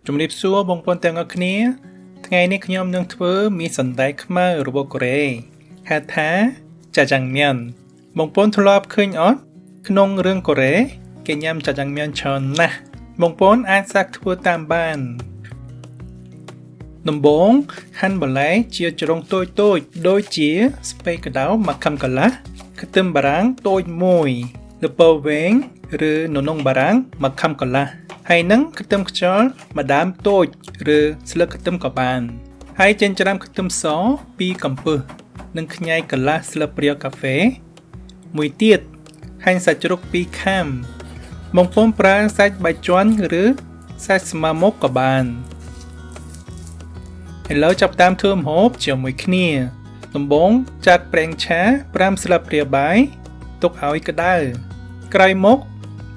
ជំរាបសួរបងប្អូនទាំងអស់គ្នាថ្ងៃនេះខ្ញុំនឹងធ្វើមីសណ្តែកខ្មៅរបស់កូរ៉េហៅថាចាចាំងមៀនបងប្អូនធ្លាប់ឃើញអត់ក្នុងរឿងកូរ៉េគេញ៉ាំចាចាំងមៀនច្រើនណាស់បងប្អូនអាចសាកធ្វើតាមបានដំបូងហាន់បន្លែជាជ្រុងតូចៗដូចជាស្ពៃក្តៅមកខំកន្លះខ្ទឹមបារាំងតូចមួយល្ពៅវែងឬននងបារាំងមកខំកន្លះហើយនឹងខ្ទឹមខ្យល់ម្ដាមតូចឬស្លឹកខ្ទឹមក៏បានហើយចិញ្ច្រាំខ្ទឹមស2កំពឹសនិងខ្ញែកកន្លះស្លាបព្រាកាហ្វេមួយទៀតហាន់សាច់ជ្រូក2ខាំបងប្អូនប្រើសាច់បាយជាន់ឬសាច់ស្មើមុខក៏បានឥឡូវចាប់តាមធ្វើម្ហូបជាមួយគ្នាដំបូងចាក់ប្រេងឆា5ស្លាបព្រាបាយទុកឲ្យក្តៅក្រោយមក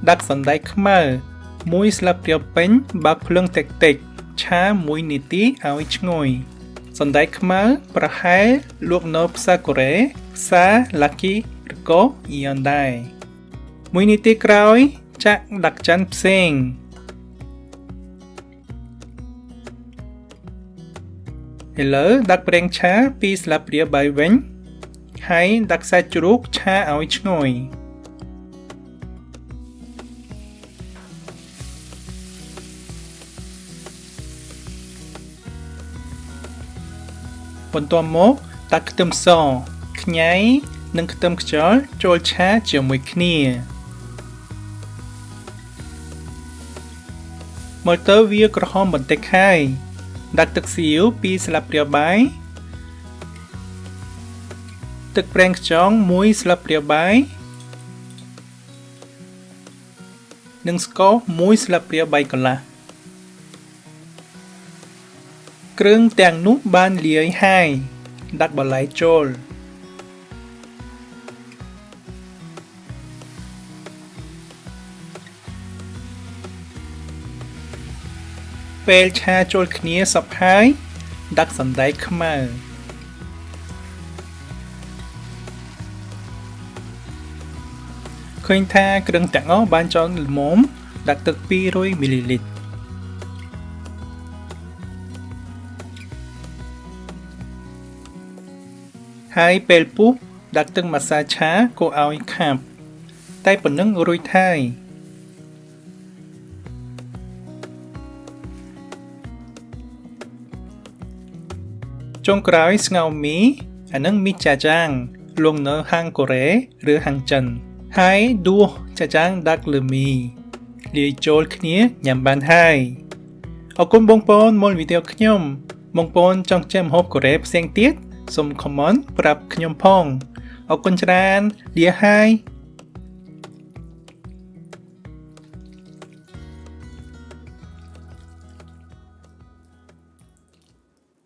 ដាក់សណ្តែកខ្មៅ1ស្លាបព្រាពេញបើកភ្លើងតិចៗឆា1នាទីឲ្យឈ្ងុយសណ្តែកខ្មៅប្រហែលលក់នៅផ្សារកូរ៉េផ្សារ Lucky ឬក៏អ៊ីយ៉នដែរ1នាទីក្រោយចាក់ដាក់ចានផ្សេងឥឡូវដាក់ប្រេងឆា2ស្លាបព្រាបាយវិញហើយដាក់សាច់ជ្រូកឆាឲ្យឈ្ងុយបន្ទាប់មកដាក់ខ្ទឹមសខ្ញីនិងខ្ទឹមខ្យល់ចូលឆាជាមួយគ្នាមើលទៅវាក្រហមបន្តិចហើយដាក់ទឹកស៊ីអ៊ីវ2ស្លាបព្រាបាយទឹកប្រេងខ្យង1ស្លាបព្រាបាយនិងស្ករ1ស្លាបព្រាបាយកន្លះគ្រឿងទាំងនោះបានលាយហើយដាក់បន្លែចូលពេលឆាចូលគ្នាសព្វហើយដាក់សណ្តែកខ្មៅឃើញថាគ្រឿងទាំងអស់បានចូលល្មមដាក់ទឹក200មីលីលីត្រហើយពេលពុះដាក់ទឹកម្សៅឆាកូរឲ្យខាប់តែប៉ុណ្ណឹងរួចហើយចុងក្រោយស្ងោរមីអានឹងមីចាចាងលងនៅហាងកូរ៉េឬហាងចិនហើយដួសចាចាងដាក់លើមីលាយចូលគ្នាញ៉ាំបានហើយអរគុណបងប្អូនមើលវីដេអូខ្ញុំបងប្អូនចង់ចេះម្ហូបកូរ៉េផ្សេងទៀតសូម comment ប្រាប់ខ្ញុំផងអរគុណច្រើនលាហើយ